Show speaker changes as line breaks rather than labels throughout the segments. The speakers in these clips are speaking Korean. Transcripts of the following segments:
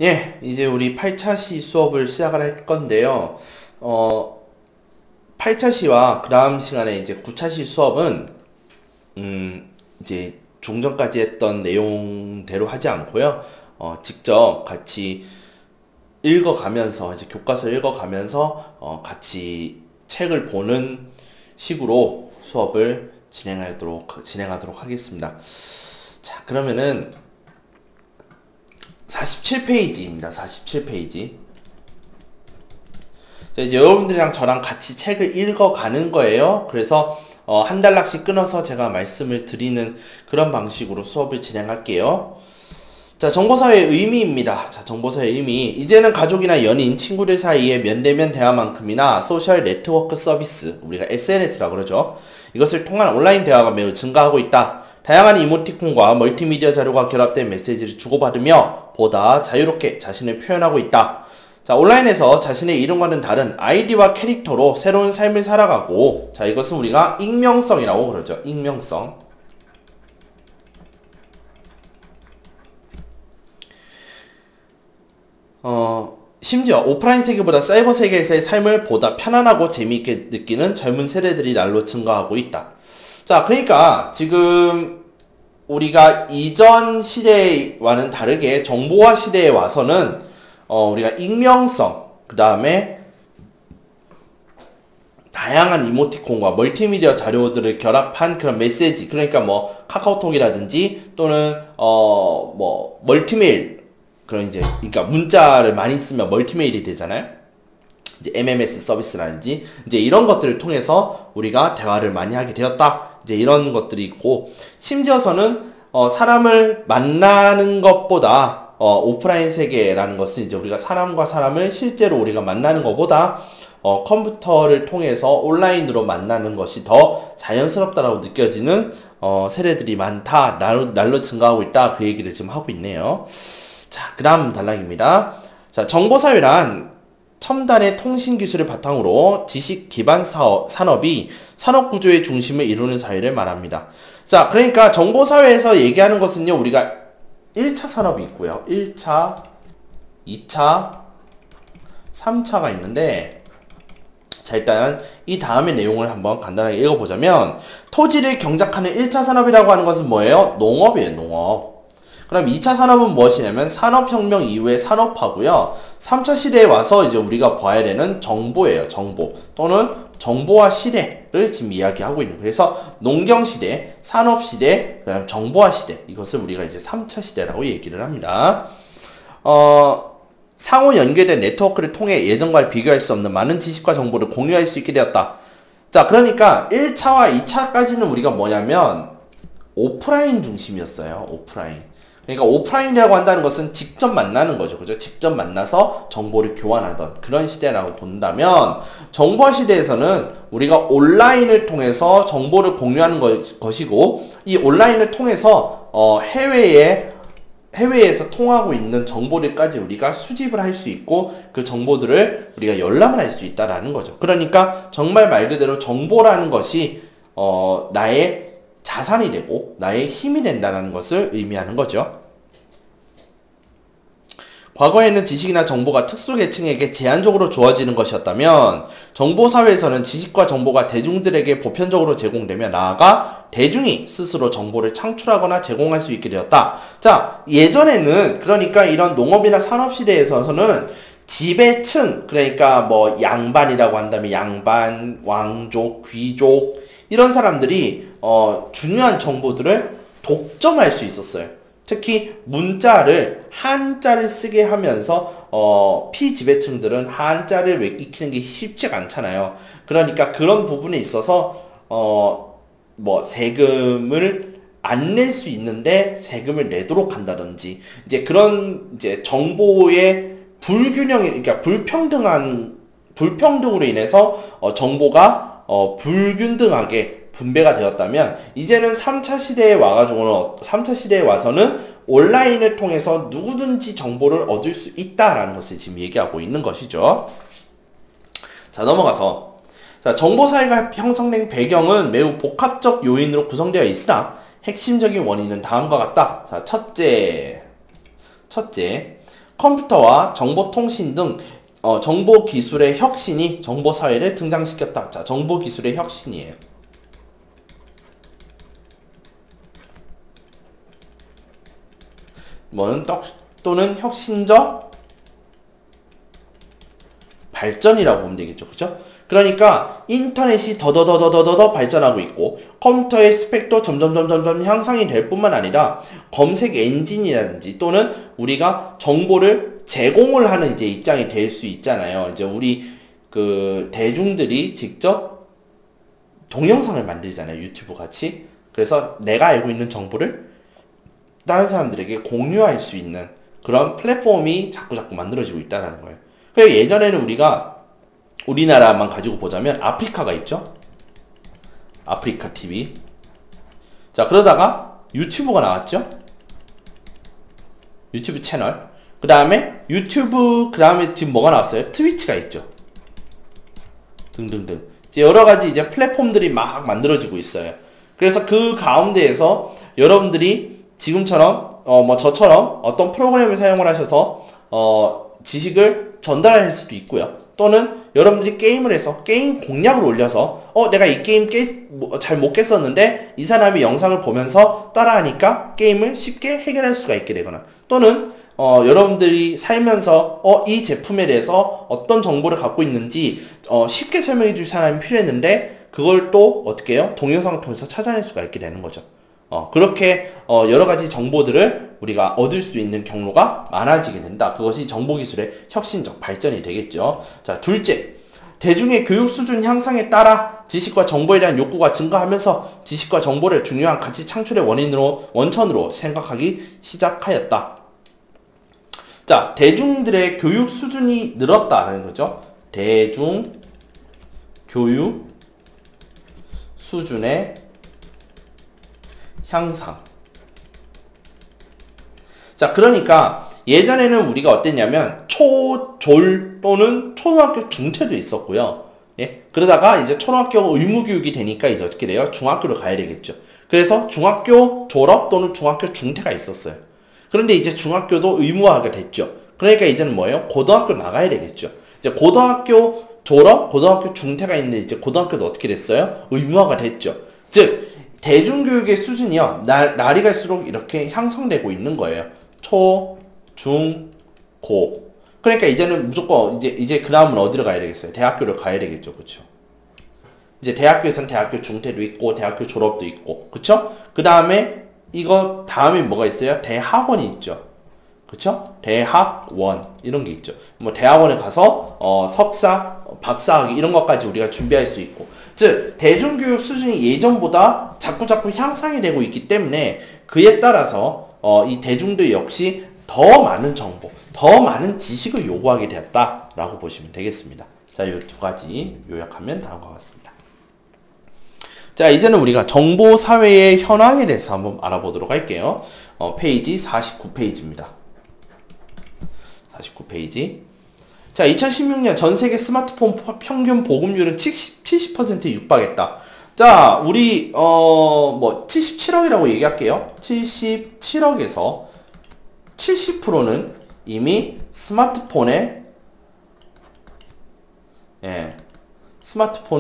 예, 이제 우리 8차 시 수업을 시작을 할 건데요. 8차 시와 그 다음 시간에 이제 9차 시 수업은, 이제 종전까지 했던 내용대로 하지 않고요. 직접 같이 읽어가면서, 이제 교과서 읽어가면서, 같이 책을 보는 식으로 수업을 진행하도록 하겠습니다. 자, 그러면은, 47페이지입니다. 47페이지. 자, 이제 여러분들이랑 저랑 같이 책을 읽어가는 거예요. 그래서 한 단락씩 끊어서 제가 말씀을 드리는 그런 방식으로 수업을 진행할게요. 자, 정보사회의 의미입니다. 자, 정보사회의 의미. 이제는 가족이나 연인, 친구들 사이의 면대면 대화만큼이나 소셜 네트워크 서비스, 우리가 SNS라고 그러죠. 이것을 통한 온라인 대화가 매우 증가하고 있다. 다양한 이모티콘과 멀티미디어 자료가 결합된 메시지를 주고받으며 보다 자유롭게 자신을 표현하고 있다. 자, 온라인에서 자신의 이름과는 다른 아이디와 캐릭터로 새로운 삶을 살아가고, 자, 이것은 우리가 익명성이라고 그러죠. 익명성. 심지어 오프라인 세계보다 사이버 세계에서의 삶을 보다 편안하고 재미있게 느끼는 젊은 세대들이 날로 증가하고 있다. 자, 그러니까 지금 우리가 이전 시대와는 다르게 정보화 시대에 와서는 우리가 익명성, 그 다음에 다양한 이모티콘과 멀티미디어 자료들을 결합한 그런 메시지, 그러니까 뭐 카카오톡이라든지 또는 뭐 멀티메일, 그런 이제 그러니까 문자를 많이 쓰면 멀티메일이 되잖아요. 이제 MMS 서비스라든지 이제 이런 것들을 통해서 우리가 대화를 많이 하게 되었다. 이제 이런 것들이 있고, 심지어서는 사람을 만나는 것보다 오프라인 세계라는 것은 이제 우리가 사람과 사람을 실제로 우리가 만나는 것보다 컴퓨터를 통해서 온라인으로 만나는 것이 더 자연스럽다라고 느껴지는 세대들이 많다. 날로 증가하고 있다. 그 얘기를 지금 하고 있네요. 자, 그 다음 단락입니다. 자, 정보사회란 첨단의 통신 기술을 바탕으로 지식 기반 산업이 산업 구조의 중심을 이루는 사회를 말합니다. 자, 그러니까 정보사회에서 얘기하는 것은요, 우리가 1차 산업이 있고요. 1차, 2차, 3차가 있는데, 자, 일단 이 다음의 내용을 한번 간단하게 읽어보자면, 토지를 경작하는 1차 산업이라고 하는 것은 뭐예요? 농업이에요, 농업. 그럼 2차 산업은 무엇이냐면 산업혁명 이후의 산업화고요. 3차 시대에 와서 이제 우리가 봐야 되는 정보예요. 정보 또는 정보화 시대를 지금 이야기하고 있는 거예요. 그래서 농경시대, 산업시대, 그다음 정보화 시대, 이것을 우리가 이제 3차 시대라고 얘기를 합니다. 상호 연결된 네트워크를 통해 예전과 비교할 수 없는 많은 지식과 정보를 공유할 수 있게 되었다. 자, 그러니까 1차와 2차까지는 우리가 뭐냐면 오프라인 중심이었어요. 오프라인. 그러니까 오프라인이라고 한다는 것은 직접 만나는 거죠. 그죠? 직접 만나서 정보를 교환하던 그런 시대라고 본다면, 정보화 시대에서는 우리가 온라인을 통해서 정보를 공유하는 것이고, 이 온라인을 통해서 해외에서 통하고 있는 정보들까지 우리가 수집을 할 수 있고, 그 정보들을 우리가 열람을 할 수 있다라는 거죠. 그러니까 정말 말 그대로 정보라는 것이 나의 자산이 되고 나의 힘이 된다는 것을 의미하는 거죠. 과거에는 지식이나 정보가 특수계층에게 제한적으로 주어지는 것이었다면, 정보사회에서는 지식과 정보가 대중들에게 보편적으로 제공되며 나아가 대중이 스스로 정보를 창출하거나 제공할 수 있게 되었다. 자, 예전에는 그러니까 이런 농업이나 산업시대에서는 지배층, 그러니까 뭐 양반이라고 한다면 양반, 왕족, 귀족, 이런 사람들이 중요한 정보들을 독점할 수 있었어요. 특히 문자를 한자를 쓰게 하면서 피지배층들은 한자를 익히는 게 쉽지가 않잖아요. 그러니까 그런 부분에 있어서 뭐 세금을 안 낼 수 있는데 세금을 내도록 한다든지, 이제 그런 이제 정보의 불균형이, 그러니까 불평등으로 인해서 정보가 불균등하게 분배가 되었다면, 이제는 3차 시대에 와서는 온라인을 통해서 누구든지 정보를 얻을 수 있다라는 것을 지금 얘기하고 있는 것이죠. 자, 넘어가서, 자, 정보사회가 형성된 배경은 매우 복합적 요인으로 구성되어 있으나 핵심적인 원인은 다음과 같다. 자, 첫째, 컴퓨터와 정보통신 등 정보기술의 혁신이 정보사회를 등장시켰다. 자, 정보기술의 혁신이에요. 또는 혁신적 발전이라고 보면 되겠죠. 그죠? 그러니까 인터넷이 더더더더더더 발전하고 있고 컴퓨터의 스펙도 점점 향상이 될 뿐만 아니라 검색 엔진이라든지 또는 우리가 정보를 제공을 하는 이제 입장이 될 수 있잖아요. 이제 우리 그 대중들이 직접 동영상을 만들잖아요. 유튜브 같이. 그래서 내가 알고 있는 정보를 다른 사람들에게 공유할 수 있는 그런 플랫폼이 자꾸 만들어지고 있다는 거예요. 그래서 예전에는 우리나라만 가지고 보자면 아프리카가 있죠. 아프리카 TV. 자, 그러다가 유튜브가 나왔죠. 유튜브 채널. 그 다음에 그 다음에 지금 뭐가 나왔어요? 트위치가 있죠. 등등등. 이제 여러가지 이제 플랫폼들이 막 만들어지고 있어요. 그래서 그 가운데에서 여러분들이 지금처럼 저처럼 어떤 프로그램을 사용을 하셔서 지식을 전달할 수도 있고요. 또는 여러분들이 게임을 해서 게임 공략을 올려서 내가 이 게임 잘 못 깼었는데 이 사람이 영상을 보면서 따라하니까 게임을 쉽게 해결할 수가 있게 되거나 또는 여러분들이 살면서 이 제품에 대해서 어떤 정보를 갖고 있는지 쉽게 설명해 줄 사람이 필요했는데 그걸 또 어떻게 해요? 동영상을 통해서 찾아낼 수가 있게 되는 거죠. 그렇게 여러 가지 정보들을 우리가 얻을 수 있는 경로가 많아지게 된다. 그것이 정보기술의 혁신적 발전이 되겠죠. 자, 둘째, 대중의 교육 수준 향상에 따라 지식과 정보에 대한 욕구가 증가하면서 지식과 정보를 중요한 가치 창출의 원천으로 생각하기 시작하였다. 자, 대중들의 교육 수준이 늘었다는 거죠. 대중 교육 수준의 향상. 자, 그러니까 예전에는 우리가 어땠냐면 초졸 또는 초등학교 중퇴도 있었고요. 예? 그러다가 이제 초등학교 의무교육이 되니까 이제 어떻게 돼요? 중학교를 가야 되겠죠. 그래서 중학교 졸업 또는 중학교 중퇴가 있었어요. 그런데 이제 중학교도 의무화가 됐죠. 그러니까 이제는 뭐예요? 고등학교 나가야 되겠죠. 이제 고등학교 졸업, 고등학교 중퇴가 있는데 이제 고등학교도 어떻게 됐어요? 의무화가 됐죠. 즉 대중교육의 수준이요, 날이 갈수록 이렇게 향상되고 있는 거예요. 초, 중, 고. 그러니까 이제는 무조건 이제 그 다음은 어디로 가야 되겠어요? 대학교를 가야 되겠죠. 그쵸? 이제 대학교에서는 대학교 중퇴도 있고, 대학교 졸업도 있고, 그쵸? 그 다음에, 다음에 뭐가 있어요? 대학원이 있죠. 그쵸? 대학원. 이런 게 있죠. 뭐, 대학원에 가서, 석사, 박사학위, 이런 것까지 우리가 준비할 수 있고. 즉, 대중교육 수준이 예전보다 자꾸 향상이 되고 있기 때문에, 그에 따라서, 이 대중들 역시 더 많은 정보, 더 많은 지식을 요구하게 되었다라고 보시면 되겠습니다. 자, 이 두 가지 요약하면 다음과 같습니다. 자, 이제는 우리가 정보사회의 현황에 대해서 한번 알아보도록 할게요. 페이지 49페이지입니다. 49페이지. 자, 2016년 전 세계 스마트폰 평균 보급률은 70%에 육박했다. 자, 우리 77억이라고 얘기할게요. 77억에서 70%는 이미 스마트폰을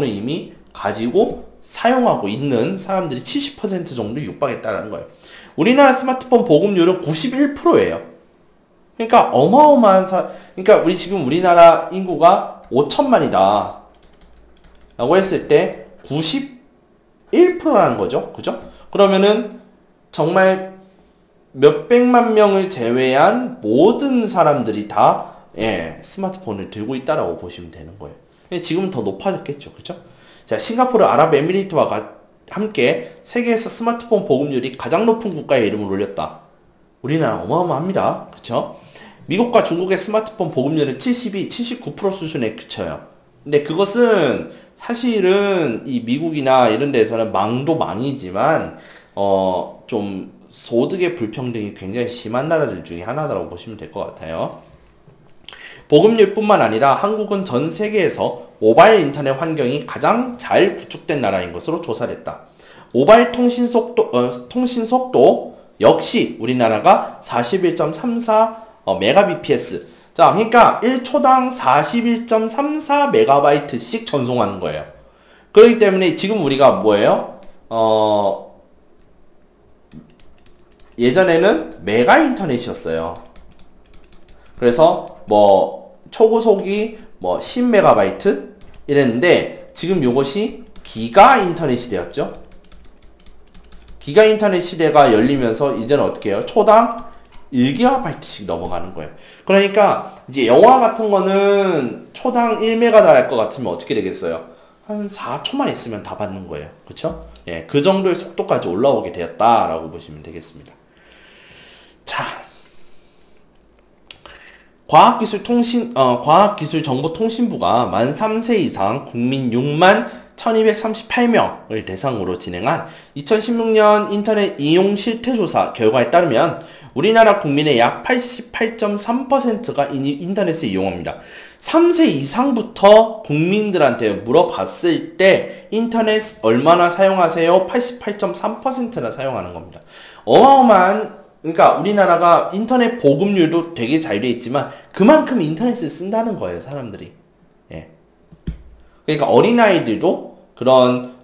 이미 가지고 사용하고 있는 사람들이 70% 정도 육박했다는 거예요. 우리나라 스마트폰 보급률은 91%예요. 그러니까 어마어마한 그러니까 우리나라 인구가 5천만이다 라고 했을 때 91%라는 거죠. 그죠? 그러면은 정말 몇백만 명을 제외한 모든 사람들이 다 스마트폰을 들고 있다라고 보시면 되는 거예요. 지금은 더 높아졌겠죠. 그죠? 자, 싱가포르 아랍에미리트와 함께 세계에서 스마트폰 보급률이 가장 높은 국가의 이름을 올렸다. 우리나라 어마어마합니다. 그쵸? 미국과 중국의 스마트폰 보급률은 79% 수준에 그쳐요. 근데 그것은 사실은 이 미국이나 이런 데서는 망도 망이지만 좀 소득의 불평등이 굉장히 심한 나라들 중에 하나라고 보시면 될 것 같아요. 보급률뿐만 아니라 한국은 전 세계에서 모바일 인터넷 환경이 가장 잘 구축된 나라인 것으로 조사됐다. 모바일 통신 속도 역시 우리나라가 41.34 메가bps. 자, 그러니까 1초당 41.34MB씩 전송하는 거예요. 그렇기 때문에 지금 우리가 뭐예요? 예전에는 메가 인터넷이었어요. 그래서 뭐 초고속이 뭐 10MB 이랬는데 지금 요것이 기가 인터넷이 되었죠. 기가 인터넷 시대가 열리면서 이제는 어떻게 해요? 초당 1GB씩 넘어가는 거예요. 그러니까 이제 영화 같은 거는 초당 1메가 달할 것 같으면 어떻게 되겠어요? 한 4초만 있으면 다 받는 거예요. 그쵸? 예, 그 정도의 속도까지 올라오게 되었다라고 보시면 되겠습니다. 자, 과학기술정보통신부가 만 3세 이상 국민 6만 1238명을 대상으로 진행한 2016년 인터넷 이용 실태조사 결과에 따르면 우리나라 국민의 약 88.3%가 인터넷을 이용합니다. 3세 이상부터 국민들한테 물어봤을 때 인터넷 얼마나 사용하세요? 88.3%나 사용하는 겁니다. 어마어마한, 그러니까 우리나라가 인터넷 보급률도 되게 잘 돼 있지만 그만큼 인터넷을 쓴다는 거예요, 사람들이. 예. 그러니까 어린아이들도 그런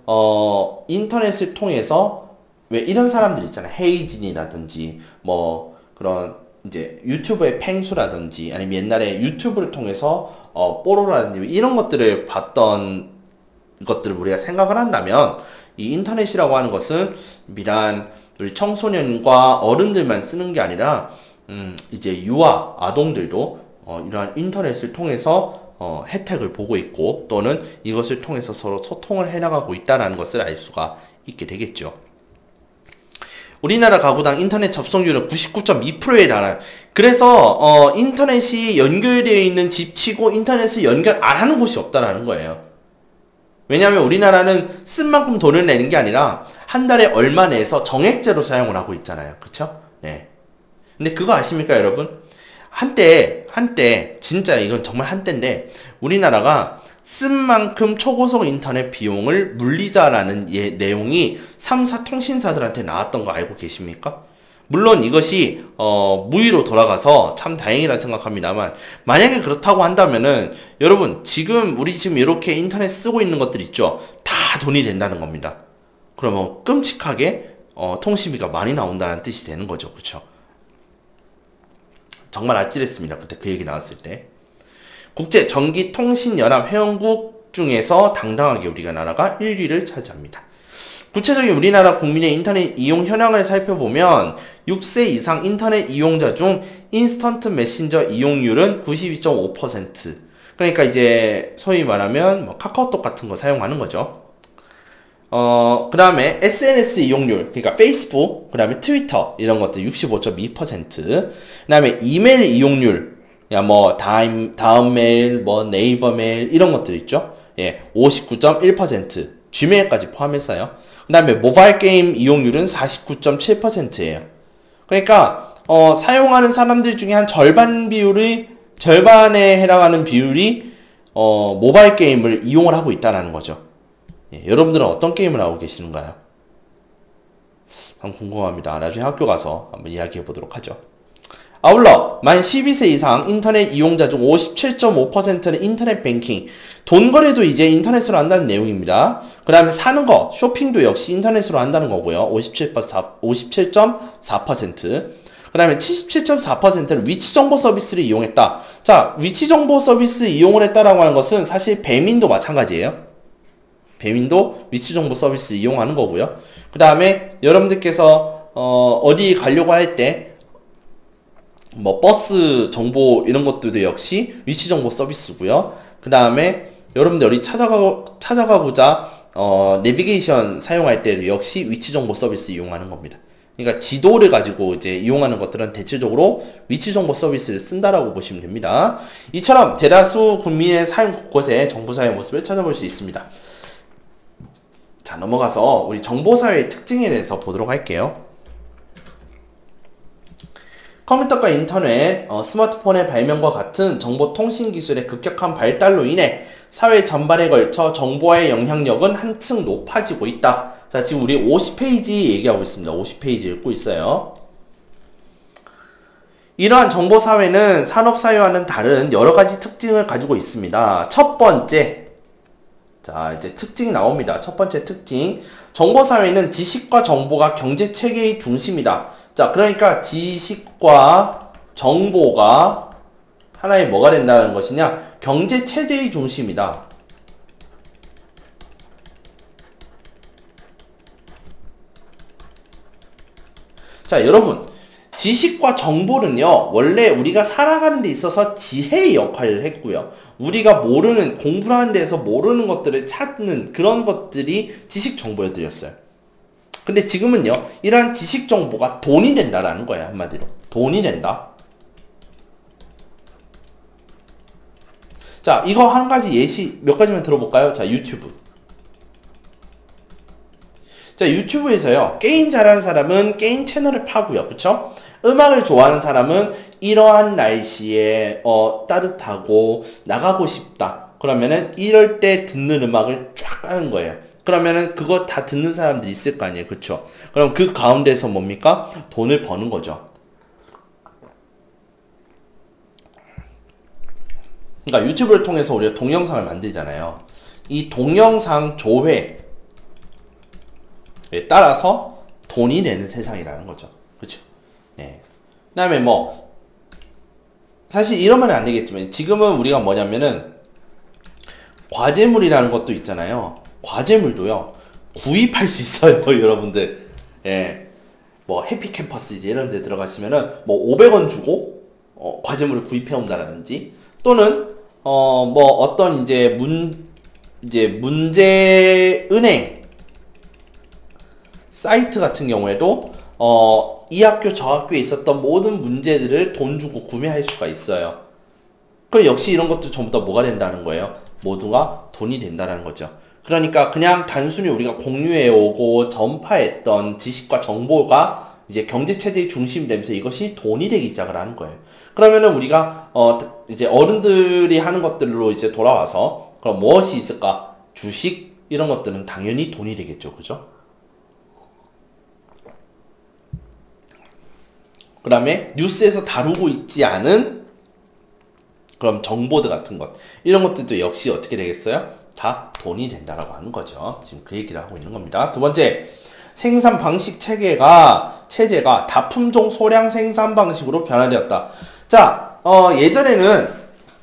인터넷을 통해서 왜 이런 사람들 있잖아요. 헤이진이라든지 뭐 그런 이제 유튜브의 펭수라든지 아니면 옛날에 유튜브를 통해서 뽀로라든지 이런 것들을 봤던 것들을 우리가 생각을 한다면 이 인터넷이라고 하는 것은 비단 우리 청소년과 어른들만 쓰는 게 아니라 이제 유아 아동들도 이러한 인터넷을 통해서 혜택을 보고 있고 또는 이것을 통해서 서로 소통을 해나가고 있다는 것을 알 수가 있게 되겠죠. 우리나라 가구당 인터넷 접속률은 99.2%에 달아요. 그래서 인터넷이 연결되어 있는 집치고 인터넷을 연결 안 하는 곳이 없다라는 거예요. 왜냐하면 우리나라는 쓴 만큼 돈을 내는 게 아니라 한 달에 얼마 내서 정액제로 사용을 하고 있잖아요. 그쵸? 네. 근데 그거 아십니까, 여러분? 한때, 진짜 이건 정말 한때인데, 우리나라가 쓴 만큼 초고속 인터넷 비용을 물리자라는 내용이 3사 통신사들한테 나왔던 거 알고 계십니까? 물론 이것이 무위로 돌아가서 참 다행이라 생각합니다만, 만약에 그렇다고 한다면은 여러분 우리 지금 이렇게 인터넷 쓰고 있는 것들 있죠? 다 돈이 된다는 겁니다. 그러면 끔찍하게 통신비가 많이 나온다는 뜻이 되는 거죠. 그렇죠? 정말 아찔했습니다. 그때 그 얘기 나왔을 때. 국제전기통신연합 회원국 중에서 당당하게 우리가 나라가 1위를 차지합니다. 구체적인 우리나라 국민의 인터넷 이용 현황을 살펴보면 6세 이상 인터넷 이용자 중 인스턴트 메신저 이용률은 92.5%. 그러니까 이제 소위 말하면 뭐 카카오톡 같은 거 사용하는 거죠. 그 다음에 SNS 이용률, 그러니까 페이스북, 그 다음에 트위터 이런 것들 65.2%. 그 다음에 이메일 이용률, 뭐 다음 메일, 뭐 네이버 메일 이런 것들 있죠. 예, 59.1%. 지메일까지 포함해서요. 그 다음에 모바일 게임 이용률은 49.7%예요. 그러니까 사용하는 사람들 중에 한 절반에 해당하는 비율이 모바일 게임을 이용을 하고 있다는 거죠. 예, 여러분들은 어떤 게임을 하고 계시는가요? 참 궁금합니다. 나중에 학교 가서 한번 이야기해 보도록 하죠. 아울러 만 12세 이상 인터넷 이용자 중 57.5%는 인터넷 뱅킹, 돈 거래도 이제 인터넷으로 한다는 내용입니다. 그 다음에 사는 거, 쇼핑도 역시 인터넷으로 한다는 거고요. 57.4%. 그 다음에 77.4%는 위치정보 서비스를 이용했다. 자, 위치정보 서비스 이용을 했다라고 하는 것은 사실 배민도 마찬가지예요. 배민도 위치정보 서비스 이용하는 거고요. 그 다음에 여러분들께서 어디 가려고 할 때 뭐 버스 정보 이런 것들도 역시 위치정보 서비스고요. 그 다음에 여러분들 어디 찾아가고자 내비게이션 사용할 때도 역시 위치정보 서비스 이용하는 겁니다. 그러니까 지도를 가지고 이제 이용하는 것들은 대체적으로 위치정보 서비스를 쓴다라고 보시면 됩니다. 이처럼 대다수 국민의 사용 곳곳에 정보사의 모습을 찾아볼 수 있습니다. 자, 넘어가서 우리 정보사회의 특징에 대해서 보도록 할게요. 컴퓨터과 인터넷, 스마트폰의 발명과 같은 정보통신기술의 급격한 발달로 인해 사회 전반에 걸쳐 정보화의 영향력은 한층 높아지고 있다. 자, 지금 우리 50페이지 얘기하고 있습니다. 50페이지 읽고 있어요. 이러한 정보사회는 산업사회와는 다른 여러가지 특징을 가지고 있습니다. 첫 번째, 자 이제 특징이 나옵니다. 첫 번째 특징, 정보사회는 지식과 정보가 경제체계의 중심이다. 자 그러니까 지식과 정보가 하나의 뭐가 된다는 것이냐, 경제체제의 중심이다. 자 여러분, 지식과 정보는요 원래 우리가 살아가는 데 있어서 지혜의 역할을 했고요, 우리가 모르는, 공부를 하는 데에서 모르는 것들을 찾는 그런 것들이 지식 정보여드렸어요. 근데 지금은요 이러한 지식 정보가 돈이 된다라는 거예요. 한마디로 돈이 된다. 자 이거 한 가지 예시 몇 가지만 들어볼까요? 자 유튜브. 자 유튜브에서요 게임 잘하는 사람은 게임 채널을 파고요, 그쵸? 음악을 좋아하는 사람은 이러한 날씨에 따뜻하고 나가고 싶다 그러면은 이럴 때 듣는 음악을 쫙 하는 거예요. 그러면은 그거 다 듣는 사람들이 있을 거 아니에요, 그쵸? 그럼 그 가운데서 뭡니까? 돈을 버는 거죠. 그러니까 유튜브를 통해서 우리가 동영상을 만들잖아요. 이 동영상 조회에 따라서 돈이 되는 세상이라는 거죠. 그쵸? 네. 그 다음에 뭐 사실 이러면 안 되겠지만 지금은 우리가 뭐냐면은 과제물이라는 것도 있잖아요. 과제물도요 구입할 수 있어요. 여러분들. 예. 뭐 해피캠퍼스 이제 이런 데 들어가시면은 뭐 500원 주고 과제물을 구입해 온다라든지, 또는 뭐 어떤 이제 문제 은행 사이트 같은 경우에도 이 학교 저 학교에 있었던 모든 문제들을 돈 주고 구매할 수가 있어요. 그 역시 이런 것도 전부 다 뭐가 된다는 거예요? 모두가 돈이 된다는 거죠. 그러니까 그냥 단순히 우리가 공유해오고 전파했던 지식과 정보가 이제 경제체제의 중심이 되면서 이것이 돈이 되기 시작을 하는 거예요. 그러면은 우리가 이제 어른들이 하는 것들로 이제 돌아와서 그럼 무엇이 있을까? 주식 이런 것들은 당연히 돈이 되겠죠, 그죠? 그 다음에 뉴스에서 다루고 있지 않은 그럼 정보들 같은 것, 이런 것들도 역시 어떻게 되겠어요? 다 돈이 된다라고 하는 거죠. 지금 그 얘기를 하고 있는 겁니다. 두 번째, 생산 방식 체제가 다품종 소량 생산 방식으로 변화되었다. 자, 예전에는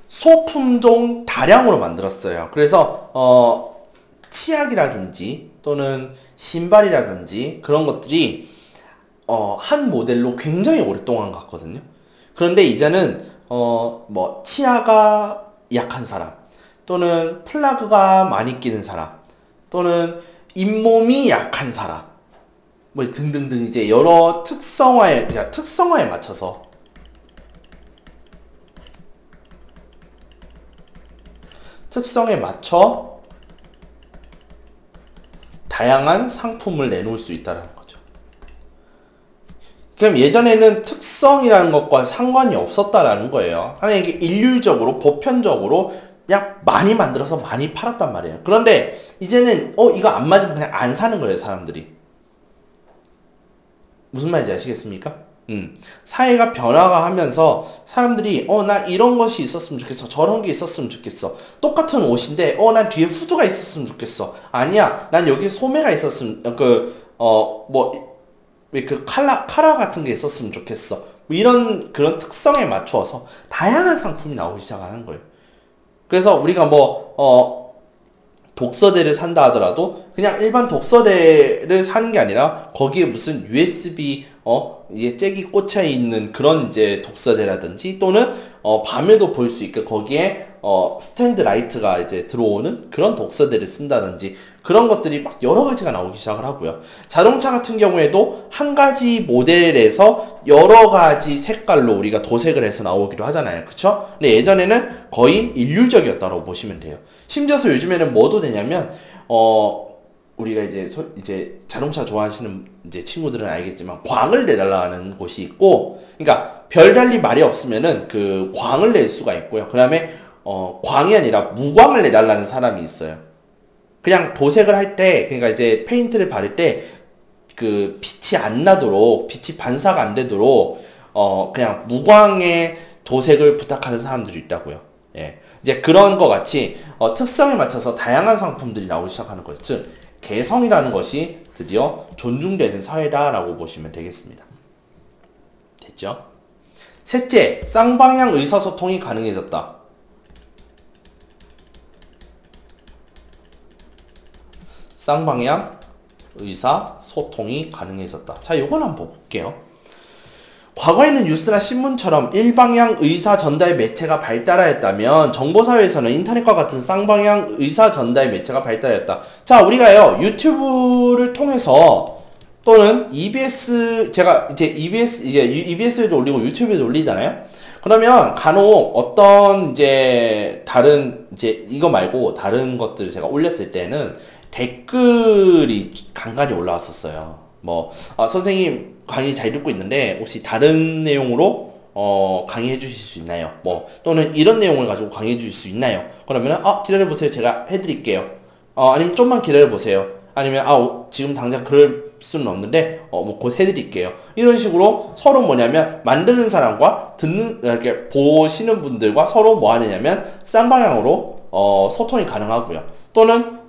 소품종 다량으로 만들었어요. 그래서 치약이라든지 또는 신발이라든지 그런 것들이 한 모델로 굉장히 오랫동안 갔거든요. 그런데 이제는 뭐 치아가 약한 사람, 또는 플라그가 많이 끼는 사람, 또는 잇몸이 약한 사람, 뭐 등등등 이제 여러 특성화에 맞춰서 특성에 맞춰 다양한 상품을 내놓을 수 있다는 거죠. 그럼 예전에는 특성이라는 것과 상관이 없었다라는 거예요. 하나 이게 일률적으로 보편적으로 그냥 많이 만들어서 많이 팔았단 말이에요. 그런데 이제는 이거 안 맞으면 그냥 안 사는 거예요, 사람들이. 무슨 말인지 아시겠습니까? 사회가 변화가 하면서 사람들이 나 이런 것이 있었으면 좋겠어, 저런 게 있었으면 좋겠어, 똑같은 옷인데 난 뒤에 후드가 있었으면 좋겠어, 아니야 난 여기 소매가 있었으면 카라 같은 게 있었으면 좋겠어, 뭐 이런 그런 특성에 맞추어서 다양한 상품이 나오기 시작하는 거예요. 그래서 우리가 독서대를 산다 하더라도 그냥 일반 독서대를 사는 게 아니라 거기에 무슨 USB 이게 잭이 꽂혀 있는 그런 이제 독서대라든지, 또는 밤에도 볼 수 있게 거기에 스탠드 라이트가 이제 들어오는 그런 독서대를 쓴다든지, 그런 것들이 막 여러 가지가 나오기 시작을 하고요. 자동차 같은 경우에도 한 가지 모델에서 여러 가지 색깔로 우리가 도색을 해서 나오기도 하잖아요, 그쵸? 근데 예전에는 거의 일률적이었다고 보시면 돼요. 심지어서 요즘에는 뭐도 되냐면 우리가 이제 자동차 좋아하시는 이제 친구들은 알겠지만 광을 내달라는 곳이 있고, 그러니까 별달리 말이 없으면은 그 광을 낼 수가 있고요. 그 다음에 광이 아니라 무광을 내달라는 사람이 있어요. 그냥 도색을 할 때, 그러니까 이제 페인트를 바를 때 그 빛이 안 나도록, 빛이 반사가 안 되도록 그냥 무광의 도색을 부탁하는 사람들이 있다고요. 예. 이제 그런 것 같이 특성에 맞춰서 다양한 상품들이 나오기 시작하는 거죠. 즉 개성이라는 것이 드디어 존중되는 사회다라고 보시면 되겠습니다. 됐죠? 셋째, 쌍방향 의사소통이 가능해졌다. 쌍방향 의사소통이 가능해졌다. 자, 요건 한번 볼게요. 과거에는 뉴스나 신문처럼 일방향 의사 전달 매체가 발달하였다면 정보사회에서는 인터넷과 같은 쌍방향 의사 전달 매체가 발달하였다. 자, 우리가요 유튜브를 통해서 또는 EBS 제가 이제 EBS에도 올리고 유튜브에도 올리잖아요. 그러면 간혹 어떤 이제 다른 이제 이거 말고 다른 것들을 제가 올렸을 때는 댓글이 간간히 올라왔었어요. 선생님 강의 잘 듣고 있는데 혹시 다른 내용으로 강의해 주실 수 있나요? 또는 이런 내용을 가지고 강의해 주실 수 있나요? 그러면은 기다려보세요. 제가 해드릴게요. 아니면 좀만 기다려보세요. 아니면 지금 당장 그럴 수는 없는데 곧 해드릴게요. 이런 식으로 서로 뭐냐면 만드는 사람과 이렇게 보시는 분들과 서로 뭐 하느냐면 쌍방향으로 소통이 가능하고요. 또는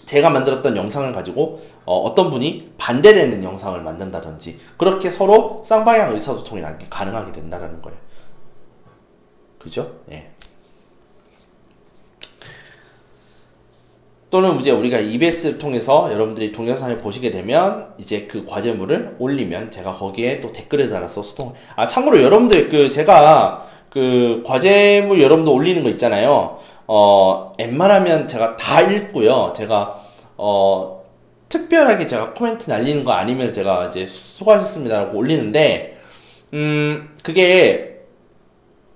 제가 만들었던 영상을 가지고 어떤 분이 반대되는 영상을 만든다든지 그렇게 서로 쌍방향 의사소통이라는 게 가능하게 된다는 거예요. 그죠? 예. 또는 이제 우리가 EBS를 통해서 여러분들이 동영상을 보시게 되면 이제 그 과제물을 올리면 제가 거기에 또 댓글을 달아서 소통. 참고로 여러분들 제가 그 과제물 여러분들 올리는 거 있잖아요. 웬만하면 제가 다 읽고요. 제가 특별하게 제가 코멘트 날리는 거 아니면 제가 이제 수고하셨습니다라고 올리는데 그게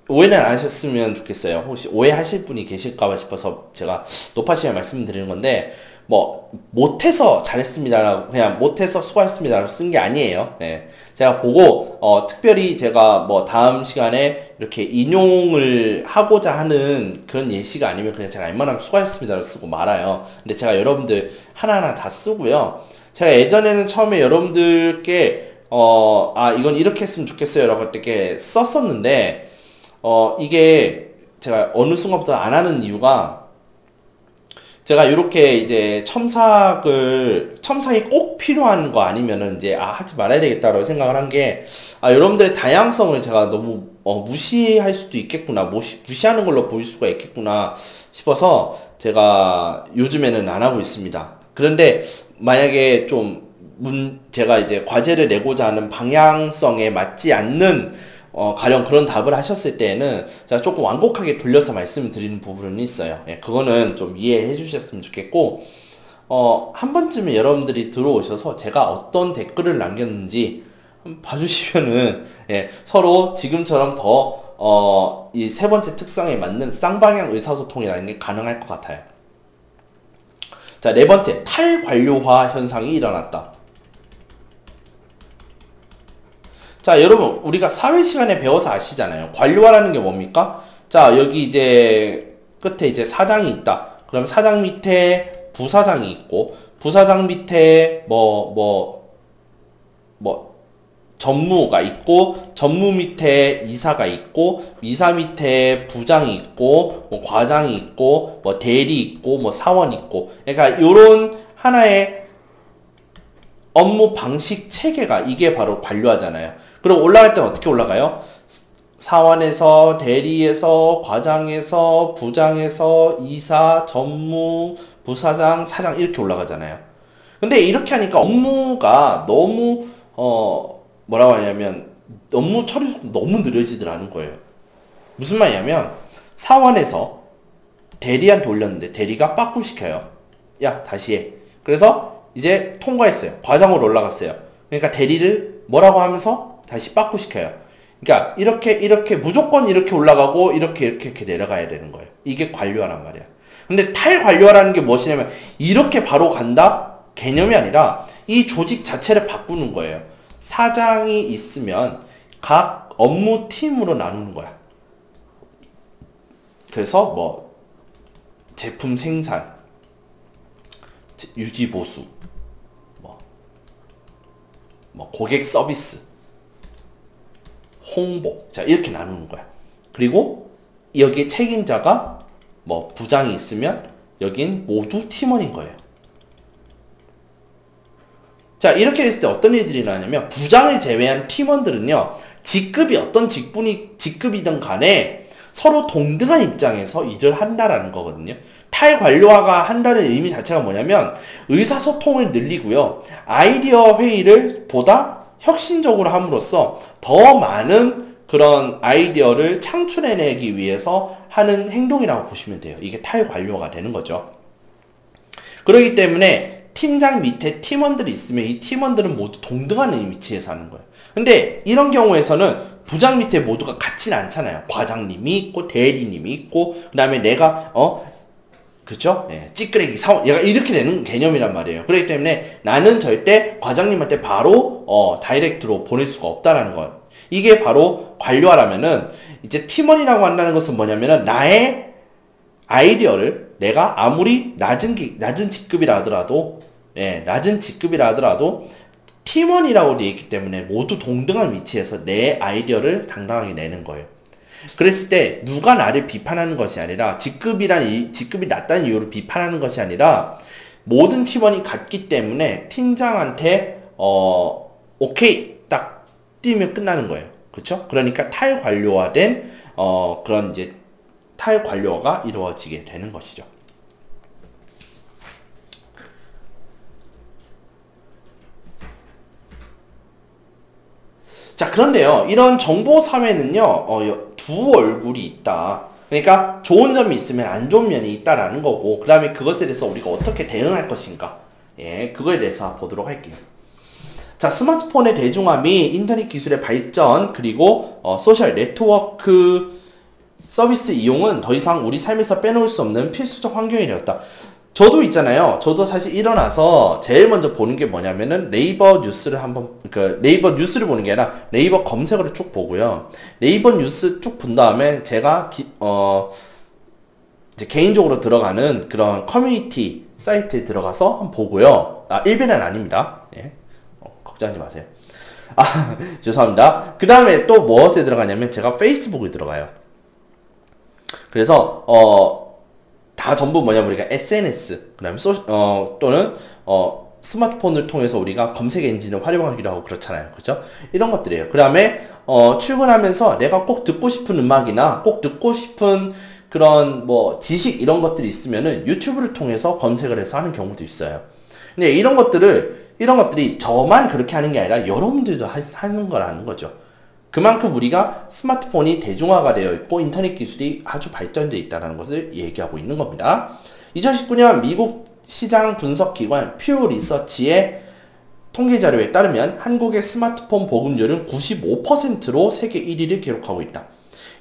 오해는 안 하셨으면 좋겠어요. 혹시 오해하실 분이 계실까봐 싶어서 제가 높아시면 말씀드리는 건데 못해서 잘했습니다라고 그냥 못해서 수고하셨습니다라고 쓴 게 아니에요. 네. 제가 보고 특별히 제가 다음 시간에 이렇게 인용을 하고자 하는 그런 예시가 아니면 그냥 제가 웬만하면 수고하셨습니다라고 쓰고 말아요. 근데 제가 여러분들 하나하나 다 쓰고요. 제가 예전에는 처음에 여러분들께 이건 이렇게 했으면 좋겠어요 라고 이렇게 썼었는데 이게 제가 어느 순간부터 안 하는 이유가 제가 이렇게 이제 첨삭이 꼭 필요한 거 아니면은 이제 하지 말아야 되겠다라고 생각을 한 게 여러분들의 다양성을 제가 너무 무시할 수도 있겠구나 무시하는 걸로 보일 수가 있겠구나 싶어서 제가 요즘에는 안 하고 있습니다. 그런데 만약에 제가 이제 과제를 내고자 하는 방향성에 맞지 않는 가령 그런 답을 하셨을 때에는 제가 조금 완곡하게 돌려서 말씀을 드리는 부분은 있어요. 예, 그거는 좀 이해해 주셨으면 좋겠고, 한 번쯤은 여러분들이 들어오셔서 제가 어떤 댓글을 남겼는지 봐주시면은, 예, 서로 지금처럼 이 세 번째 특성에 맞는 쌍방향 의사소통이라는 게 가능할 것 같아요. 자, 네 번째, 탈관료화 현상이 일어났다. 자, 여러분, 우리가 사회 시간에 배워서 아시잖아요. 관료화라는 게 뭡니까? 자, 여기 이제 끝에 이제 사장이 있다. 그럼 사장 밑에 부사장이 있고, 부사장 밑에 전무가 있고, 전무 밑에 이사가 있고, 이사 밑에 부장이 있고, 과장이 있고, 대리 있고, 사원 있고. 그러니까 요런 하나의 업무 방식 체계가 이게 바로 관료화잖아요. 그럼 올라갈 때는 어떻게 올라가요? 사원에서, 대리에서, 과장에서, 부장에서, 이사, 전무, 부사장, 사장 이렇게 올라가잖아요. 근데 이렇게 하니까 업무가 너무 뭐라고 하냐면 업무 처리 속도 너무 느려지더라는 거예요. 무슨 말이냐면 사원에서 대리한테 올렸는데 대리가 빠꾸시켜요. 야, 다시 해. 그래서 이제 통과했어요. 과장으로 올라갔어요. 그러니까 대리를 뭐라고 하면서 다시 빠꾸시켜요. 그러니까 이렇게 무조건 이렇게 올라가고 이렇게 내려가야 되는 거예요. 이게 관료화란 말이야. 근데 탈관료화라는 게 무엇이냐면 이렇게 바로 간다? 개념이 아니라 이 조직 자체를 바꾸는 거예요. 사장이 있으면 각 업무팀으로 나누는 거야. 그래서 제품 생산, 유지 보수, 고객 서비스, 홍보. 자, 이렇게 나누는 거야. 그리고 여기에 책임자가 뭐 부장이 있으면 여긴 모두 팀원인 거예요. 자, 이렇게 됐을 때 어떤 일들이 나냐면 부장을 제외한 팀원들은요, 직급이 어떤 직급이든 간에 서로 동등한 입장에서 일을 한다라는 거거든요. 탈관료화가 한다는 의미 자체가 뭐냐면 의사소통을 늘리고요, 아이디어 회의를 보다 혁신적으로 함으로써 더 많은 그런 아이디어를 창출해내기 위해서 하는 행동이라고 보시면 돼요. 이게 탈관료화가 되는 거죠. 그렇기 때문에 팀장 밑에 팀원들이 있으면 이 팀원들은 모두 동등한 위치에서 하는 거예요. 근데 이런 경우에서는 부장 밑에 모두가 같지는 않잖아요. 과장님이 있고 대리님이 있고 그 다음에 내가 그쵸? 예, 찌끄레기 사원, 얘가 이렇게 되는 개념이란 말이에요. 그렇기 때문에 나는 절대 과장님한테 바로 다이렉트로 보낼 수가 없다라는 거예요. 이게 바로 관료화라면은 이제 팀원이라고 한다는 것은 뭐냐면은 나의 아이디어를 내가 아무리 낮은 직급이라 하더라도, 예, 낮은 직급이라 하더라도 팀원이라고 되어 있기 때문에 모두 동등한 위치에서 내 아이디어를 당당하게 내는 거예요. 그랬을 때 누가 나를 비판하는 것이 아니라 직급이 낮다는 이유로 비판하는 것이 아니라 모든 팀원이 같기 때문에 팀장한테 오케이 딱 뛰면 끝나는 거예요. 그렇죠? 그러니까 탈관료화된 그런 이제 탈관료화가 이루어지게 되는 것이죠. 자, 그런데요, 이런 정보사회는요, 두 얼굴이 있다. 그러니까 좋은 점이 있으면 안 좋은 면이 있다라는 거고, 그 다음에 그것에 대해서 우리가 어떻게 대응할 것인가, 예, 그거에 대해서 보도록 할게요. 자, 스마트폰의 대중화 및 인터넷 기술의 발전, 그리고 소셜 네트워크 서비스 이용은 더 이상 우리 삶에서 빼놓을 수 없는 필수적 환경이 되었다. 저도 있잖아요. 저도 사실 일어나서 제일 먼저 보는 게 뭐냐면은 네이버 뉴스를 네이버 뉴스를 보는 게 아니라 네이버 검색어를 쭉 보고요. 네이버 뉴스 쭉 본 다음에 제가 이제 개인적으로 들어가는 그런 커뮤니티 사이트에 들어가서 한번 보고요. 일베는 아닙니다. 예. 걱정하지 마세요. 죄송합니다. 그 다음에 또 무엇에 들어가냐면 제가 페이스북에 들어가요. 그래서 다 전부 뭐냐면 우리가 SNS, 그 다음에 또는 스마트폰을 통해서 우리가 검색 엔진을 활용하기도 하고 그렇잖아요. 그렇죠? 이런 것들이에요. 그 다음에 출근하면서 내가 꼭 듣고 싶은 음악이나 꼭 듣고 싶은 그런 뭐 지식 이런 것들이 있으면은 유튜브를 통해서 검색을 해서 하는 경우도 있어요. 근데 이런 것들이 저만 그렇게 하는 게 아니라 여러분들도 하는 거라는 거죠. 그만큼 우리가 스마트폰이 대중화가 되어 있고 인터넷 기술이 아주 발전되어 있다는 것을 얘기하고 있는 겁니다. 2019년 미국 시장 분석기관 퓨 리서치의 통계 자료에 따르면 한국의 스마트폰 보급률은 95%로 세계 1위를 기록하고 있다.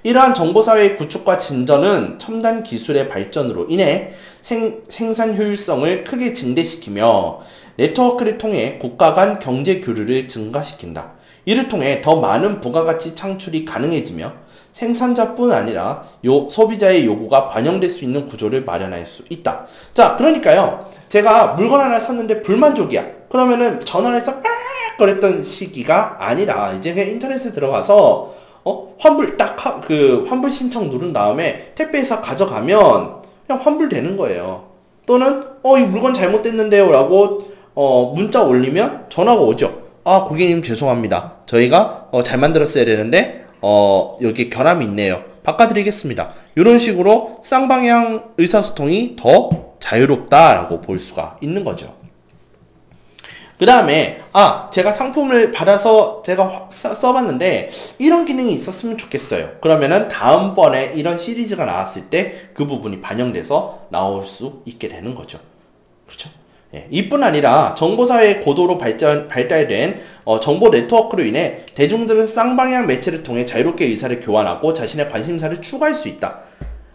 이러한 정보사회의 구축과 진전은 첨단 기술의 발전으로 인해 생산 효율성을 크게 증대시키며 네트워크를 통해 국가 간 경제 교류를 증가시킨다. 이를 통해 더 많은 부가가치 창출이 가능해지며 생산자뿐 아니라 소비자의 요구가 반영될 수 있는 구조를 마련할 수 있다. 자, 그러니까요, 제가 물건 하나 샀는데 불만족이야. 그러면은 전화를 해서 거랬던 시기가 아니라 이제 그냥 인터넷에 들어가서 환불 환불 신청 누른 다음에 택배회사 가져가면 그냥 환불되는 거예요. 또는 이 물건 잘못됐는데요 라고 문자 올리면 전화가 오죠. 고객님 죄송합니다. 저희가 잘 만들었어야 되는데 여기 결함이 있네요. 바꿔드리겠습니다. 이런 식으로 쌍방향 의사소통이 더 자유롭다라고 볼 수가 있는 거죠. 그 다음에 제가 상품을 받아서 제가 써봤는데 이런 기능이 있었으면 좋겠어요. 그러면은 다음번에 이런 시리즈가 나왔을 때 그 부분이 반영돼서 나올 수 있게 되는 거죠. 그렇죠? 예, 이뿐 아니라 정보사회의 고도로 발달된 정보 네트워크로 인해 대중들은 쌍방향 매체를 통해 자유롭게 의사를 교환하고 자신의 관심사를 추구할 수 있다.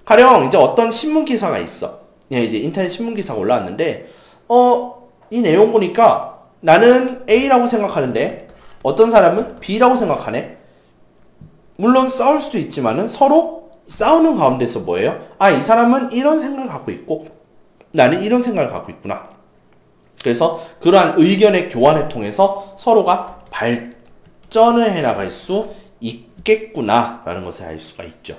가령 이제 어떤 신문 기사가 있어. 예, 이제 인터넷 신문 기사가 올라왔는데 이 내용 보니까 나는 A라고 생각하는데 어떤 사람은 B라고 생각하네. 물론 싸울 수도 있지만은 서로 싸우는 가운데서 뭐예요? 이 사람은 이런 생각을 갖고 있고 나는 이런 생각을 갖고 있구나. 그래서 그러한 의견의 교환을 통해서 서로가 발전을 해나갈 수 있겠구나 라는 것을 알 수가 있죠.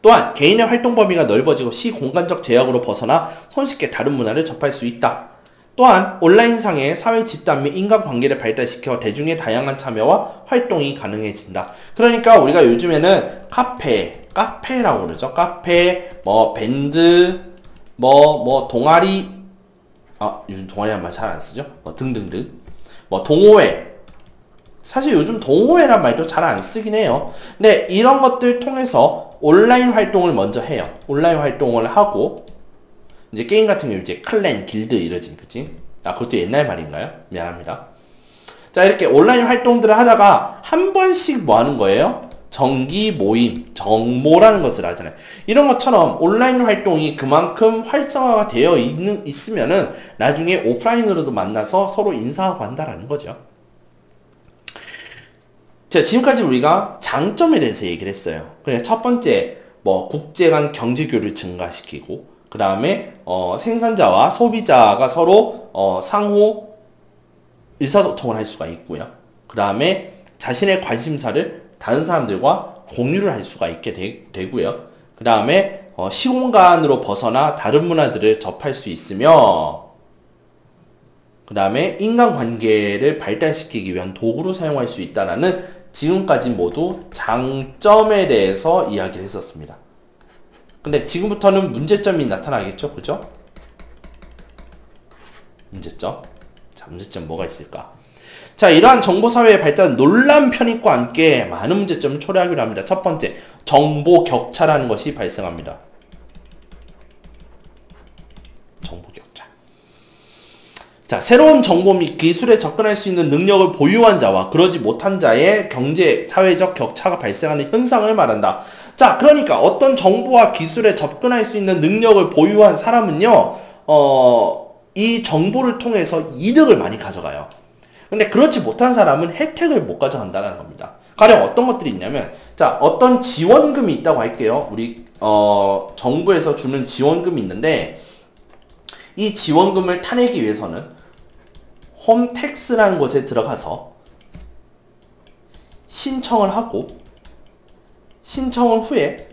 또한 개인의 활동 범위가 넓어지고 시공간적 제약으로 벗어나 손쉽게 다른 문화를 접할 수 있다. 또한 온라인상의 사회 집단 및 인간관계를 발달시켜 대중의 다양한 참여와 활동이 가능해진다. 그러니까 우리가 요즘에는 카페라고 그러죠. 카페, 뭐 밴드, 뭐 동아리, 요즘 동아리란 말 잘 안 쓰죠. 등등등. 뭐 동호회. 사실 요즘 동호회란 말도 잘 안 쓰긴 해요. 근데 이런 것들 통해서 온라인 활동을 먼저 해요. 온라인 활동을 하고, 이제 게임 같은 경우 이제 클랜, 길드 이러지, 그치? 그것도 옛날 말인가요? 미안합니다. 자, 이렇게 온라인 활동들을 하다가 한 번씩 뭐 하는 거예요? 정기 모임, 정모라는 것을 하잖아요. 이런 것처럼 온라인 활동이 그만큼 활성화가 되어 있으면은 나중에 오프라인으로도 만나서 서로 인사하고 한다라는 거죠. 자, 지금까지 우리가 장점에 대해서 얘기를 했어요. 그래, 첫 번째, 뭐, 국제 간 경제교류를 증가시키고, 그 다음에, 생산자와 소비자가 서로, 상호 의사소통을 할 수가 있고요. 그 다음에 자신의 관심사를 다른 사람들과 공유를 할 수가 있게 되고요. 그 다음에, 시공간으로 벗어나 다른 문화들을 접할 수 있으며, 그 다음에 인간관계를 발달시키기 위한 도구로 사용할 수 있다는 지금까지 모두 장점에 대해서 이야기를 했었습니다. 근데 지금부터는 문제점이 나타나겠죠? 그죠? 문제점. 자, 문제점 뭐가 있을까? 자, 이러한 정보사회의 발달은 논란 편입과 함께 많은 문제점을 초래하기로 합니다. 첫 번째, 정보 격차라는 것이 발생합니다. 정보 격차. 자, 새로운 정보 및 기술에 접근할 수 있는 능력을 보유한 자와 그러지 못한 자의 경제, 사회적 격차가 발생하는 현상을 말한다. 자, 그러니까 어떤 정보와 기술에 접근할 수 있는 능력을 보유한 사람은요, 이 정보를 통해서 이득을 많이 가져가요. 근데 그렇지 못한 사람은 혜택을 못 가져간다는 겁니다. 가령 어떤 것들이 있냐면, 자, 어떤 지원금이 있다고 할게요. 우리, 정부에서 주는 지원금이 있는데, 이 지원금을 타내기 위해서는 홈택스라는 곳에 들어가서 신청을 하고 신청 후에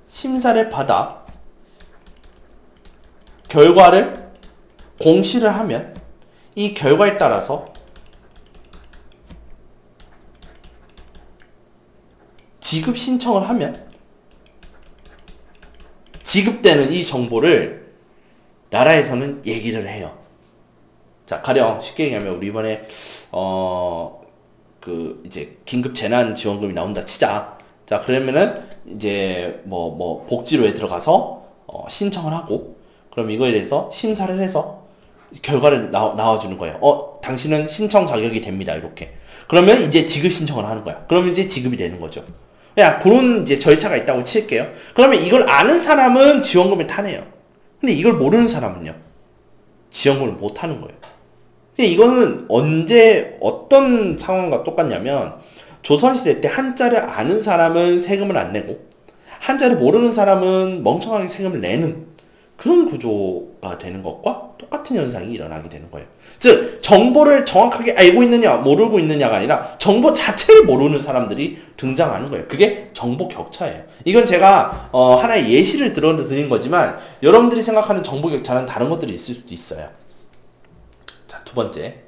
심사를 받아 결과를 공시를 하면 이 결과에 따라서 지급 신청을 하면 지급되는 이 정보를 나라에서는 얘기를 해요. 자, 가령 쉽게 얘기하면 우리 이번에 이제 긴급 재난 지원금이 나온다 치자. 자, 그러면은 이제 뭐 복지로에 들어가서 신청을 하고, 그럼 이거에 대해서 심사를 해서 결과를 나와주는 거예요. 당신은 신청 자격이 됩니다. 이렇게. 그러면 이제 지급 신청을 하는 거야. 그러면 이제 지급이 되는 거죠. 그냥 그런 이제 절차가 있다고 칠게요. 그러면 이걸 아는 사람은 지원금을 타네요. 근데 이걸 모르는 사람은요, 지원금을 못 하는 거예요. 근데 이거는 언제 어떤 상황과 똑같냐면, 조선시대 때 한자를 아는 사람은 세금을 안 내고 한자를 모르는 사람은 멍청하게 세금을 내는 그런 구조가 되는 것과 똑같은 현상이 일어나게 되는 거예요. 즉, 정보를 정확하게 알고 있느냐 모르고 있느냐가 아니라 정보 자체를 모르는 사람들이 등장하는 거예요. 그게 정보 격차예요. 이건 제가 하나의 예시를 드린 거지만 여러분들이 생각하는 정보 격차는 다른 것들이 있을 수도 있어요. 자, 두 번째,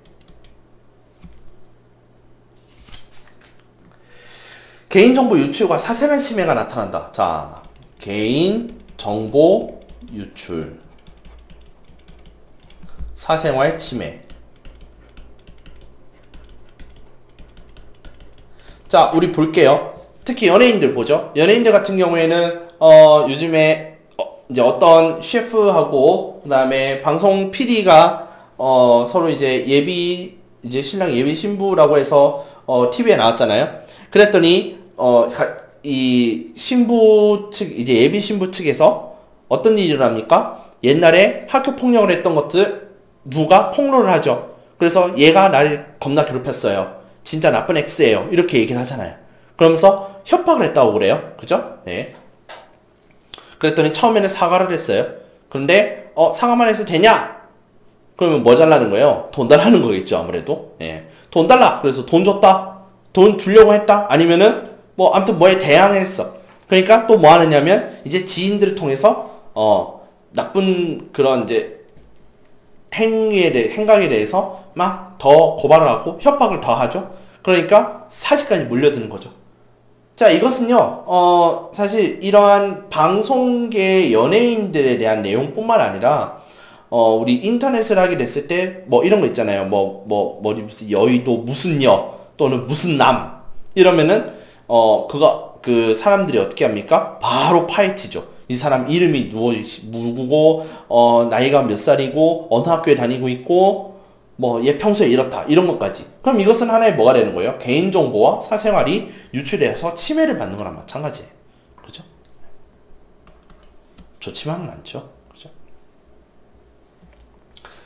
개인정보 유출과 사생활 침해가 나타난다. 자, 개인정보 유출, 사생활 침해. 자, 우리 볼게요. 특히 연예인들 보죠. 연예인들 같은 경우에는 요즘에 이제 어떤 셰프하고 그다음에 방송 PD가 서로 이제 이제 신랑 예비 신부라고 해서 TV에 나왔잖아요. 그랬더니 이 신부 측, 이제 예비 신부 측에서 어떤 일이 일어납니까? 옛날에 학교 폭력을 했던 것들 누가 폭로를 하죠. 그래서 얘가 나를 겁나 괴롭혔어요. 진짜 나쁜 X예요. 이렇게 얘기를 하잖아요. 그러면서 협박을 했다고 그래요. 그죠? 네. 그랬더니 처음에는 사과를 했어요. 그런데 사과만 해서 되냐? 그러면 뭐 달라는 거예요? 돈 달라는 거겠죠, 아무래도. 예. 돈 달라. 그래서 돈 줬다. 돈 주려고 했다? 아니면은 뭐 아무튼 뭐에 대항했어. 그러니까 또 뭐 하느냐면 이제 지인들을 통해서 나쁜 그런 이제 행각에 대해서 막 더 고발을 하고 협박을 더 하죠. 그러니까 사지까지 몰려드는 거죠. 자, 이것은요, 사실 이러한 방송계 연예인들에 대한 내용뿐만 아니라, 우리 인터넷을 하게 됐을 때, 뭐 이런 거 있잖아요. 무슨 여의도 무슨 여, 또는 무슨 남. 이러면은, 그 사람들이 어떻게 합니까? 바로 파헤치죠. 이 사람 이름이 누구고, 나이가 몇 살이고, 어느 학교에 다니고 있고, 뭐, 얘 평소에 이렇다. 이런 것까지. 그럼 이것은 하나의 뭐가 되는 거예요? 개인정보와 사생활이 유출돼서 침해를 받는 거랑 마찬가지예요. 그죠? 좋지만은 않죠. 그죠?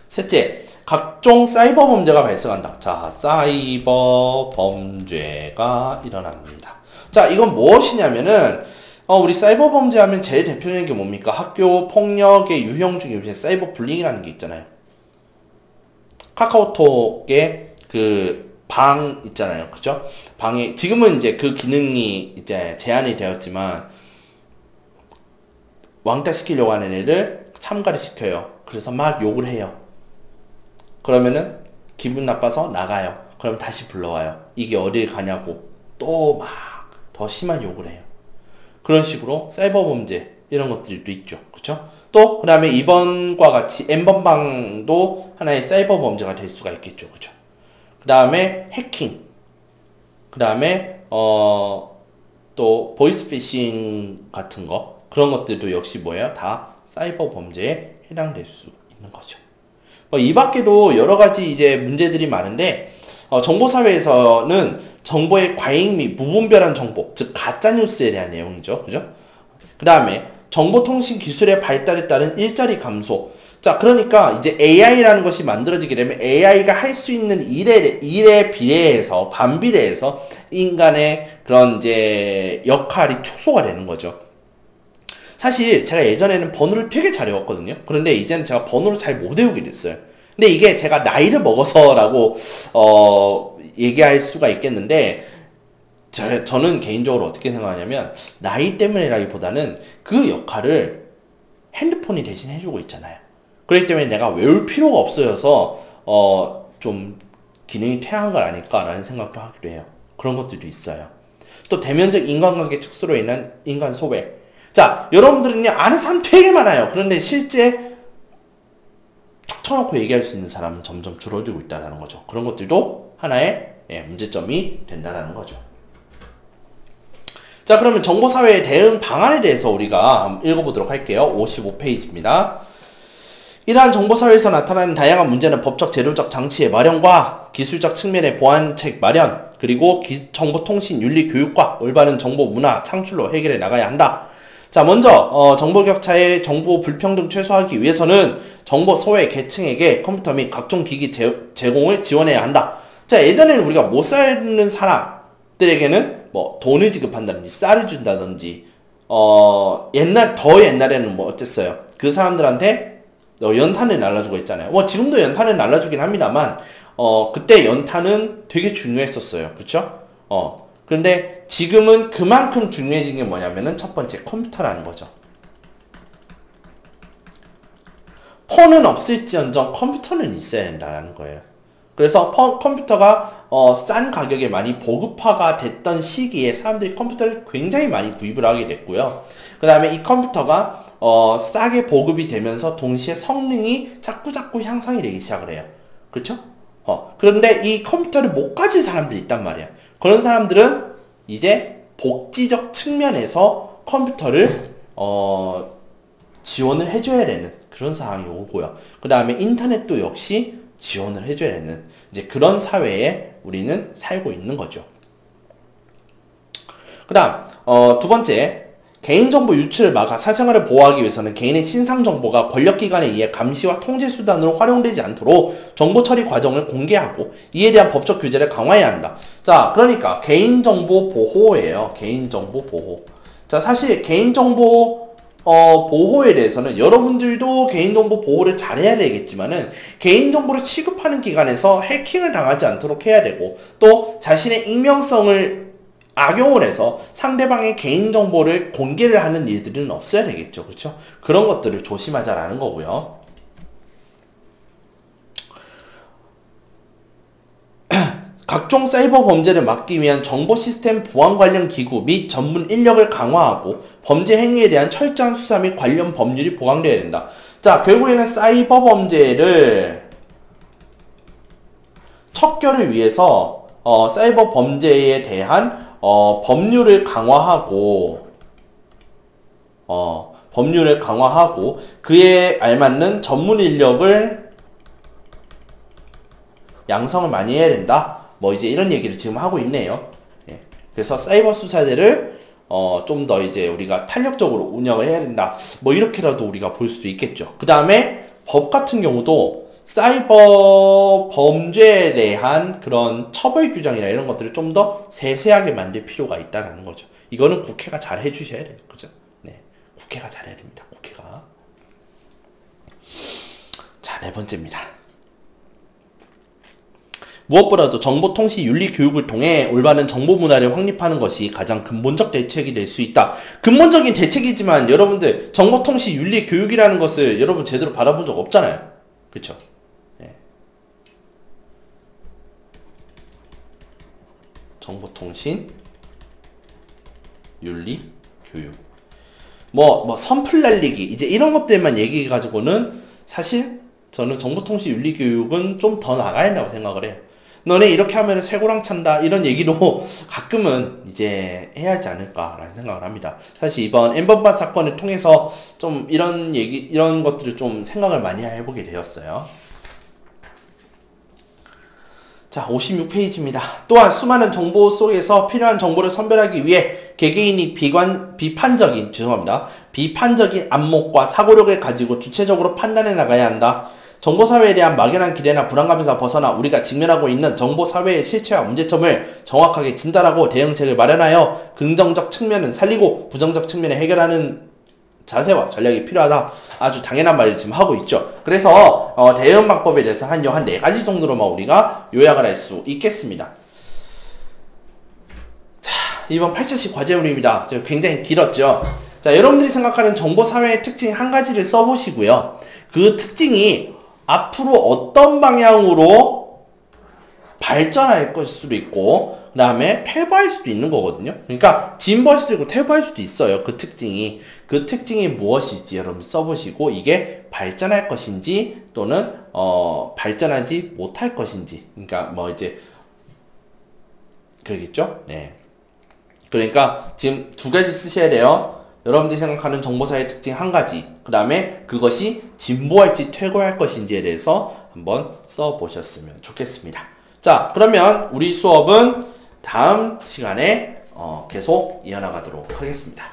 셋째, 각종 사이버 범죄가 발생한다. 자, 사이버 범죄가 일어납니다. 자, 이건 무엇이냐면은, 우리 사이버 범죄 하면 제일 대표적인 게 뭡니까? 학교 폭력의 유형 중에 이제 사이버 불링이라는 게 있잖아요. 카카오톡에 그 방 있잖아요. 그죠? 방에, 지금은 이제 그 기능이 이제 제한이 되었지만, 왕따 시키려고 하는 애를 참가를 시켜요. 그래서 막 욕을 해요. 그러면은 기분 나빠서 나가요. 그럼 다시 불러와요. 이게 어딜 가냐고. 또 막 더 심한 욕을 해요. 그런 식으로 사이버 범죄, 이런 것들도 있죠. 그쵸? 또, 그 다음에 이번과 같이 N번방도 하나의 사이버 범죄가 될 수가 있겠죠. 그죠? 그 다음에 해킹. 그 다음에, 또, 보이스피싱 같은 거. 그런 것들도 역시 뭐예요? 다 사이버 범죄에 해당될 수 있는 거죠. 이 밖에도 여러 가지 이제 문제들이 많은데, 정보사회에서는 정보의 과잉 및 무분별한 정보, 즉, 가짜뉴스에 대한 내용이죠. 그죠? 그 다음에, 정보통신 기술의 발달에 따른 일자리 감소. 자, 그러니까 이제 AI라는 것이 만들어지게 되면 AI가 할 수 있는 일에 비례해서, 반비례해서 인간의 그런 이제 역할이 축소가 되는 거죠. 사실 제가 예전에는 번호를 되게 잘 외웠거든요. 그런데 이제는 제가 번호를 잘 못 외우게 됐어요. 근데 이게 제가 나이를 먹어서라고, 얘기할 수가 있겠는데, 저는 개인적으로 어떻게 생각하냐면, 나이 때문이라기보다는 그 역할을 핸드폰이 대신 해주고 있잖아요. 그렇기 때문에 내가 외울 필요가 없어져서, 좀 기능이 퇴화한 건 아닐까라는 생각도 하기도 해요. 그런 것들도 있어요. 또 대면적 인간관계 축소로 인한 인간 소외. 자, 여러분들은요, 아는 사람 되게 많아요. 그런데 실제 툭 터놓고 얘기할 수 있는 사람은 점점 줄어들고 있다는 거죠. 그런 것들도 하나의 문제점이 된다는 거죠. 자, 그러면 정보사회의 대응 방안에 대해서 우리가 한번 읽어보도록 할게요. 55페이지입니다. 이러한 정보사회에서 나타나는 다양한 문제는 법적, 제도적 장치의 마련과 기술적 측면의 보완책 마련, 그리고 정보통신 윤리 교육과 올바른 정보 문화 창출로 해결해 나가야 한다. 자, 먼저 정보격차의 정보 불평등 최소화하기 위해서는 정보 소외 계층에게 컴퓨터 및 각종 기기 제공을 지원해야 한다. 자, 예전에는 우리가 못 사는 사람들에게는 뭐 돈을 지급한다든지 쌀을 준다든지 더 옛날에는 뭐 어땠어요? 그 사람들한테 연탄을 날라주고 있잖아요. 뭐 지금도 연탄을 날라주긴 합니다만 그때 연탄은 되게 중요했었어요. 그쵸? 그런데 지금은 그만큼 중요해진 게 뭐냐면은 첫 번째 컴퓨터라는 거죠. 폰은 없을지언정 컴퓨터는 있어야 된다는 거예요. 그래서 컴퓨터가 싼 가격에 많이 보급화가 됐던 시기에 사람들이 컴퓨터를 굉장히 많이 구입을 하게 됐고요. 그 다음에 이 컴퓨터가 싸게 보급이 되면서 동시에 성능이 자꾸 향상이 되기 시작을 해요. 그렇죠? 그런데 이 컴퓨터를 못 가진 사람들이 있단 말이야. 그런 사람들은 이제 복지적 측면에서 컴퓨터를 지원을 해줘야 되는 그런 상황이 오고요. 그 다음에 인터넷도 역시 지원을 해줘야 되는 이제 그런 사회에 우리는 살고 있는 거죠. 그 다음 두 번째, 개인정보 유출을 막아 사생활을 보호하기 위해서는 개인의 신상정보가 권력기관에 의해 감시와 통제 수단으로 활용되지 않도록 정보 처리 과정을 공개하고 이에 대한 법적 규제를 강화해야 한다. 자, 그러니까 개인정보 보호예요. 개인정보 보호. 자, 사실 개인정보 보호에 대해서는 여러분들도 개인정보 보호를 잘해야 되겠지만은 개인정보를 취급하는 기관에서 해킹을 당하지 않도록 해야 되고 또 자신의 익명성을 악용을 해서 상대방의 개인정보를 공개를 하는 일들은 없어야 되겠죠. 그렇죠? 그런 것들을 조심하자라는 거고요. 각종 사이버 범죄를 막기 위한 정보 시스템 보안 관련 기구 및 전문 인력을 강화하고 범죄 행위에 대한 철저한 수사 및 관련 법률이 보강되어야 된다. 자, 결국에는 사이버 범죄를 척결을 위해서 사이버 범죄에 대한 법률을 강화하고 그에 알맞는 전문 인력을 양성을 많이 해야 된다. 뭐 이제 이런 얘기를 지금 하고 있네요. 예. 그래서 사이버 수사대를 좀 더 이제 우리가 탄력적으로 운영을 해야 된다. 뭐 이렇게라도 우리가 볼 수도 있겠죠. 그 다음에 법 같은 경우도 사이버 범죄에 대한 그런 처벌 규정이나 이런 것들을 좀 더 세세하게 만들 필요가 있다는 거죠. 이거는 국회가 잘 해주셔야 돼요. 그죠? 네. 국회가 잘해야 됩니다. 국회가. 자, 4번째입니다. 무엇보다도 정보통신 윤리 교육을 통해 올바른 정보 문화를 확립하는 것이 가장 근본적 대책이 될 수 있다. 근본적인 대책이지만 여러분들 정보통신 윤리 교육이라는 것을 여러분 제대로 받아본 적 없잖아요. 그렇죠? 네. 정보통신 윤리 교육. 뭐 선풀 날리기 이제 이런 것들만 얘기해 가지고는 사실 저는 정보통신 윤리 교육은 좀 더 나가야 된다고 생각을 해요. 너네 이렇게 하면 쇠고랑 찬다 이런 얘기도 가끔은 이제 해야 하지 않을까라는 생각을 합니다. 사실 이번 엠번바 사건을 통해서 좀 이런 것들을 좀 생각을 많이 해보게 되었어요. 자, 56페이지입니다. 또한 수많은 정보 속에서 필요한 정보를 선별하기 위해 개개인이 비판적인 안목과 사고력을 가지고 주체적으로 판단해 나가야 한다. 정보사회에 대한 막연한 기대나 불안감에서 벗어나 우리가 직면하고 있는 정보사회의 실체와 문제점을 정확하게 진단하고 대응책을 마련하여 긍정적 측면은 살리고 부정적 측면을 해결하는 자세와 전략이 필요하다. 아주 당연한 말을 지금 하고 있죠. 그래서 대응 방법에 대해서 한 4가지 정도로만 우리가 요약을 할 수 있겠습니다. 자, 이번 8차식 과제물입니다. 굉장히 길었죠. 자, 여러분들이 생각하는 정보사회의 특징 한 가지를 써보시고요. 그 특징이 앞으로 어떤 방향으로 발전할 것일 수도 있고 그 다음에 퇴보할 수도 있는 거거든요. 그러니까 진보할 수도 있고 퇴보할 수도 있어요. 그 특징이 무엇일지 여러분 써보시고 이게 발전할 것인지 또는 발전하지 못할 것인지 그러니까 뭐 이제 그러겠죠. 네. 그러니까 지금 2가지 쓰셔야 돼요. 여러분들이 생각하는 정보사회의 특징 한 가지, 그 다음에 그것이 진보할지 퇴보할 것인지에 대해서 한번 써보셨으면 좋겠습니다. 자, 그러면 우리 수업은 다음 시간에 계속 이어나가도록 하겠습니다.